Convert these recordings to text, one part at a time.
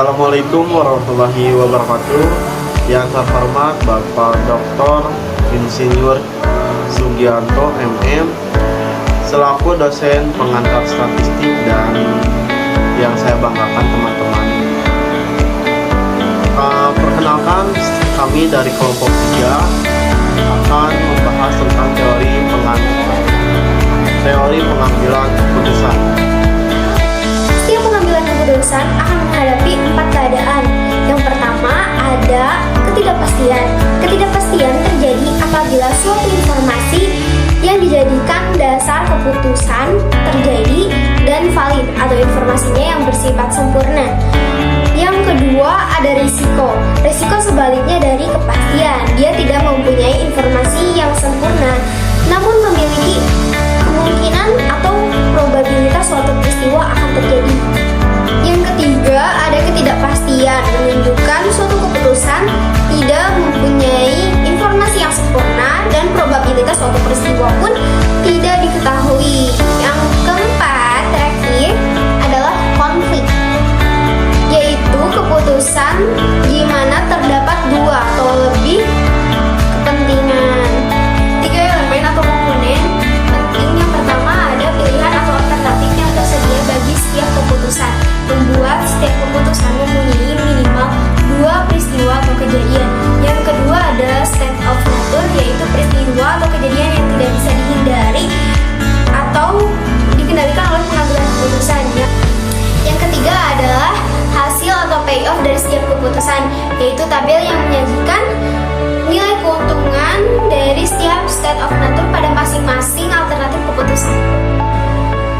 Assalamualaikum warahmatullahi wabarakatuh. Yang terhormat Bapak Dr. Insinyur Sugianto MM selaku dosen pengantar statistik dan yang saya banggakan teman-teman. Perkenalkan, kami dari kelompok 3 akan membahas tentang teori pengambilan keputusan. Setiap pengambilan keputusan akan menghadapi 4 keadaan. Yang pertama ada ketidakpastian. Ketidakpastian terjadi apabila suatu informasi yang dijadikan dasar keputusan terjadi dan valid atau informasinya yang bersifat sempurna. Yang kedua ada risiko. Risiko sebaliknya dari kepastian. Dia tidak mempunyai informasi yang sempurna, namun memiliki kemungkinan atau probabilitas suatu peristiwa akan terjadi. Yang ketiga ada ketidakpastian, menunjukkan suatu keputusan tidak mempunyai informasi yang sempurna dan probabilitas suatu peristiwa pun tidak diketahui. Yang keempat terakhir adalah konflik, yaitu keputusan di mana terdapat 2 atau lebih kepentingan. 3 elemen atau komponen penting. Yang pertama ada pilihan atau alternatif yang tersedia bagi setiap keputusan, membuat setiap keputusan mempunyai minimal 2 peristiwa atau kejadian. Yang kedua ada state of nature, yaitu peristiwa atau kejadian yang tidak bisa dihindari atau dikendalikan oleh pengambilan keputusan. Yang ketiga adalah hasil atau payoff dari setiap keputusan, yaitu tabel yang menyajikan nilai keuntungan dari setiap state of nature pada masing-masing alternatif keputusan.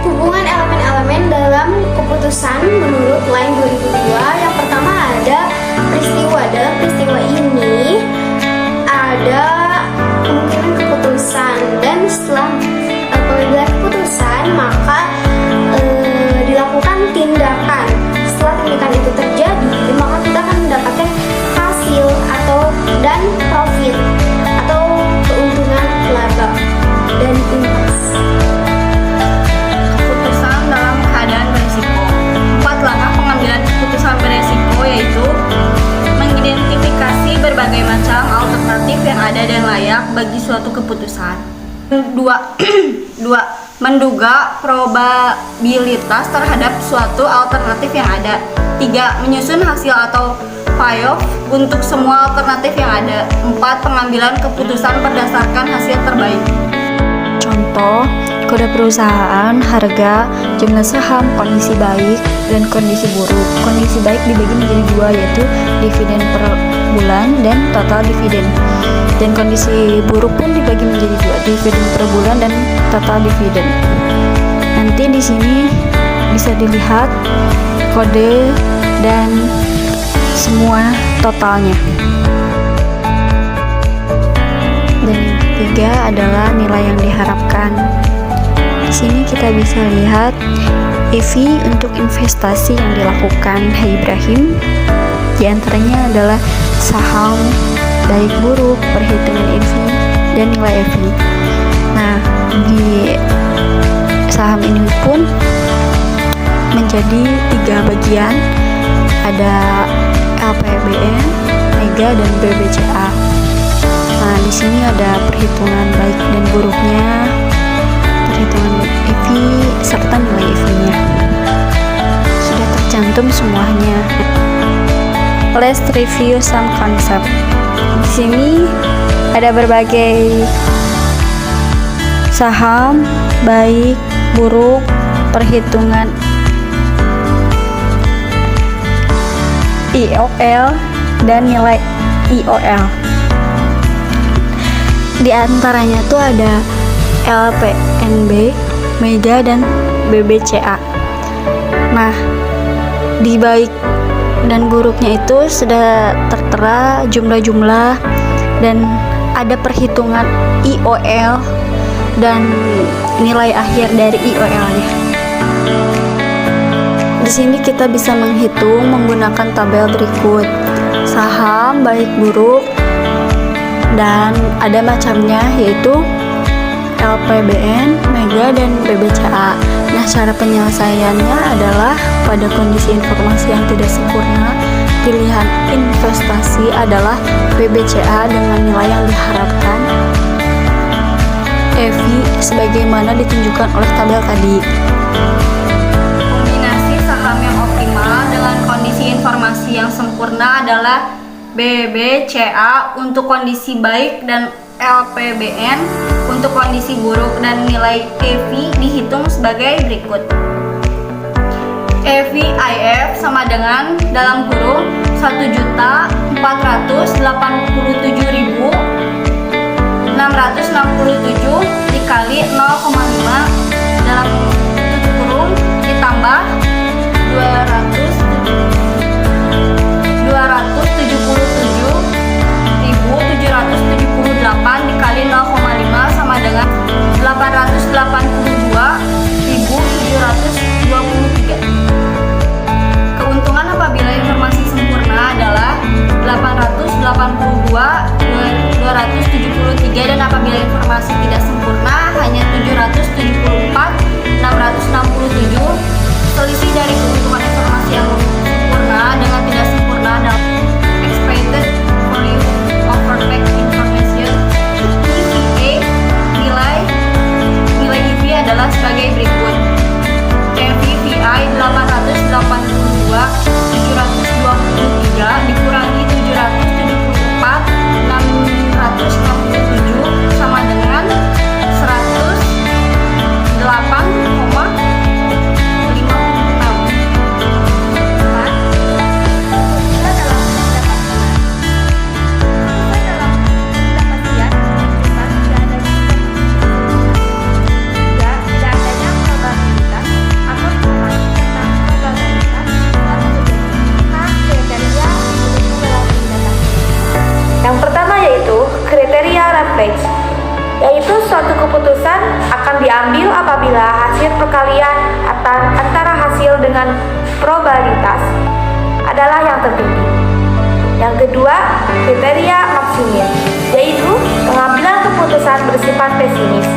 Hubungan elemen-elemen dalam keputusan menurut Line 2002. Yang pertama ada peristiwa. Dalam peristiwa ini ada kemungkinan keputusan, dan setelah pengambilan keputusan maka dilakukan tindakan. Setelah tindakan itu terjadi, maka kita akan mendapatkan hasil dan profit atau keuntungan laba dan impas. Keputusan dalam keadaan berisiko. 4 langkah pengambilan keputusan berisiko yaitu mengidentifikasi berbagai macam alternatif yang ada dan layak bagi suatu keputusan. 2. Menduga probabilitas terhadap suatu alternatif yang ada. 3. Menyusun hasil atau payoff untuk semua alternatif yang ada. 4. Pengambilan keputusan berdasarkan hasil terbaik. Contoh, kode perusahaan, harga, jumlah saham, kondisi baik, dan kondisi buruk. Kondisi baik dibagi menjadi 2, yaitu dividen per bulan dan total dividen. Dan kondisi buruk pun dibagi menjadi 2, dividen per bulan dan total dividen. Nanti di sini bisa dilihat kode dan semua totalnya. Dan yang ketiga adalah nilai yang diharapkan. Di sini kita bisa lihat EV untuk investasi yang dilakukan Ibrahim. Di antaranya adalah saham, baik buruk, perhitungan EV, dan nilai EV. Nah, di saham ini pun menjadi 3 bagian. Ada LPBN, Mega, dan BBCA. Nah, di sini ada perhitungan baik dan buruknya, perhitungan EV, serta nilai EV-nya. Sudah tercantum semuanya. Let's review some concept. Di sini ada berbagai saham, baik, buruk, perhitungan IOL, dan nilai IOL. Di antaranya tuh ada LPNB, Mega, dan BBCA. Nah, di baik dan buruknya itu sudah tertera jumlah-jumlah dan ada perhitungan IOL dan nilai akhir dari IOL-nya. Di sini kita bisa menghitung menggunakan tabel berikut. Saham baik buruk dan ada macamnya, yaitu LPBN, Mega, dan BBCA. Nah, cara penyelesaiannya adalah pada kondisi informasi yang tidak sempurna, pilihan investasi adalah BBCA dengan nilai yang diharapkan EV sebagaimana ditunjukkan oleh tabel tadi. Kombinasi saham yang optimal dengan kondisi informasi yang sempurna adalah BBCA untuk kondisi baik dan LPBN untuk kondisi buruk, dan nilai EV dihitung sebagai berikut. EVIF sama dengan dalam kurung 1.487.667 dikali 0,5 dalam tutup kurung ditambah 277.778 dikali 0,5 sama dengan 882.723. Keuntungan apabila informasi sempurna adalah 882.273, dan apabila informasi tidak sempurna hanya 774.667. Selisih dari keuntungan informasi yang sempurna dengan tidak sempurna adalah expected value of perfect information (EVA). Nilai EV adalah sebagai berikut. EVI 882.723 dikurangi 774.667 sama dengan 108,56. Yaitu suatu keputusan akan diambil apabila hasil perkalian antara hasil dengan probabilitas adalah yang tertinggi. Yang kedua, kriteria maksimin, yaitu pengambilan keputusan bersifat pesimis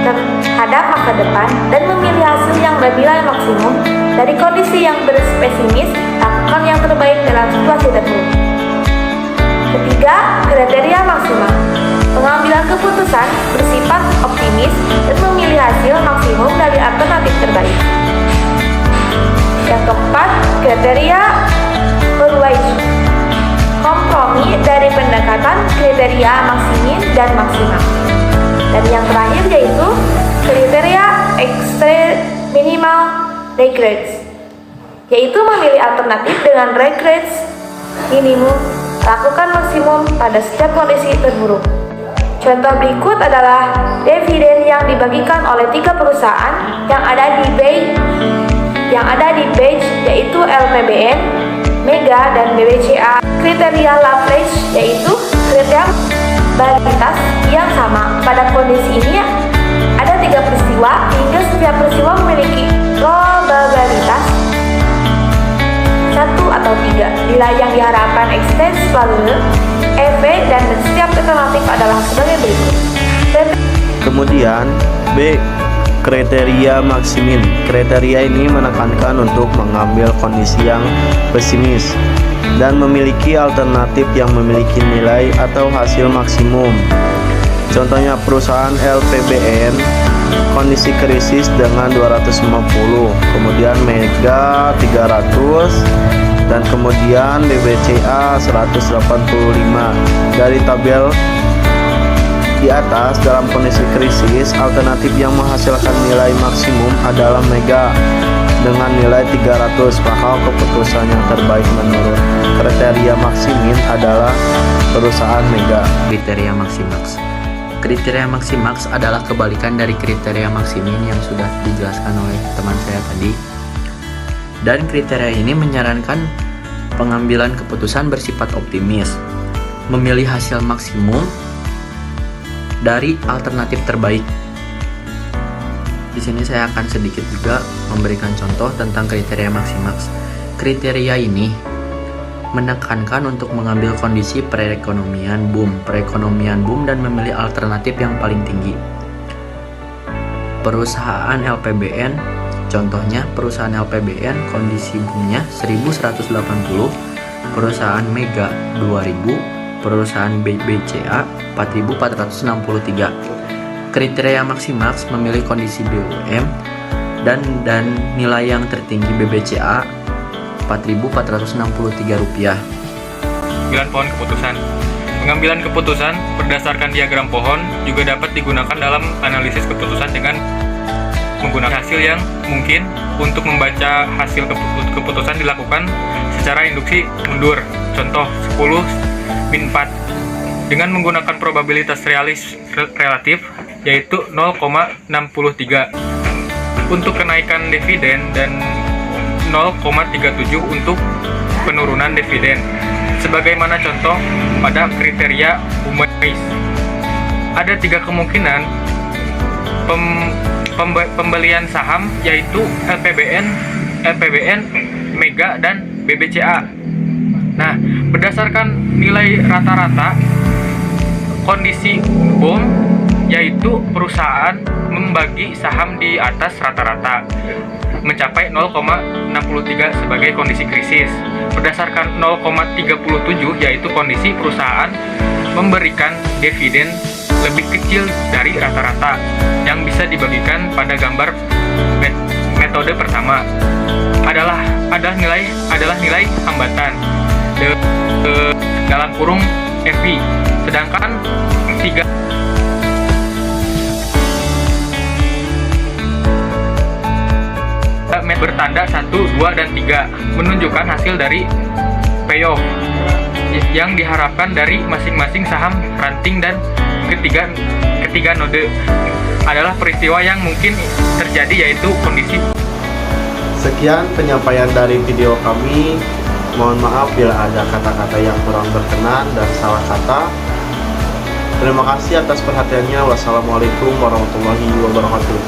terhadap masa depan dan memilih hasil yang bernilai maksimum dari kondisi yang berpesimis, lakukan yang terbaik dalam situasi tertentu. Ketiga, kriteria maksimal, pengambilan keputusan bersifat optimis dan memilih hasil maksimum dari alternatif terbaik. Yang keempat, kriteria persuasi, kompromi dari pendekatan kriteria maksimin dan maksimal. Dan yang terakhir yaitu kriteria extreme minimal regrets, yaitu memilih alternatif dengan regrets minimum, lakukan maksimum pada setiap kondisi terburuk. Contoh berikut adalah dividen yang dibagikan oleh 3 perusahaan yang ada di batch yaitu LPBN, Mega, dan BBCA. Kriteria Laplace yaitu kriteria probabilitas yang sama. Pada kondisi ini ada 3 peristiwa hingga setiap peristiwa memiliki probabilitas 1 atau 3. Bila yang diharapkan extends value EV dan setiap alternatif adalah sebagai berikut. Kemudian B. Kriteria maksimin. Kriteria ini menekankan untuk mengambil kondisi yang pesimis dan memiliki alternatif yang memiliki nilai atau hasil maksimum. Contohnya perusahaan LPBN kondisi krisis dengan 250, kemudian Mega 300, dan kemudian BBCA 185. Dari tabel di atas, dalam kondisi krisis, alternatif yang menghasilkan nilai maksimum adalah Mega dengan nilai 300, maka keputusan yang terbaik menurut kriteria maksimin adalah perusahaan Mega. Kriteria Maximax. Kriteria Maximax adalah kebalikan dari kriteria maksimin yang sudah dijelaskan oleh teman saya tadi. Dan kriteria ini menyarankan pengambilan keputusan bersifat optimis, memilih hasil maksimum dari alternatif terbaik. Di sini saya akan sedikit juga memberikan contoh tentang kriteria Maximax. Kriteria ini menekankan untuk mengambil kondisi perekonomian boom dan memilih alternatif yang paling tinggi. Perusahaan LPBN Contohnya perusahaan LPBN kondisi boomnya 1180, perusahaan Mega 2000, perusahaan BCA 4463. Kriteria Maximaks memilih kondisi BUM dan nilai yang tertinggi BBCA Rp4.463. Pengambilan pohon keputusan. Pengambilan keputusan berdasarkan diagram pohon juga dapat digunakan dalam analisis keputusan dengan menggunakan hasil yang mungkin. Untuk membaca hasil keputusan dilakukan secara induksi mundur. Contoh 10-4 dengan menggunakan probabilitas relatif yaitu 0,63 untuk kenaikan dividen dan 0,37 untuk penurunan dividen. Sebagaimana contoh pada kriteria Umays. Ada 3 kemungkinan pembelian saham yaitu LPBN, Mega, dan BBCA. Nah, berdasarkan nilai rata-rata kondisi BOM yaitu perusahaan membagi saham di atas rata-rata mencapai 0,63 sebagai kondisi krisis. Berdasarkan 0,37 yaitu kondisi perusahaan memberikan dividen lebih kecil dari rata-rata yang bisa dibagikan pada gambar metode pertama adalah nilai hambatan dalam kurung FI, sedangkan 3 bertanda 1, 2, dan 3 menunjukkan hasil dari payoff yang diharapkan dari masing-masing saham ranting, dan ketiga node adalah peristiwa yang mungkin terjadi yaitu kondisi. Sekian penyampaian dari video kami. Mohon maaf bila ada kata-kata yang kurang berkenan dan salah kata. Terima kasih atas perhatiannya. Wassalamualaikum warahmatullahi wabarakatuh.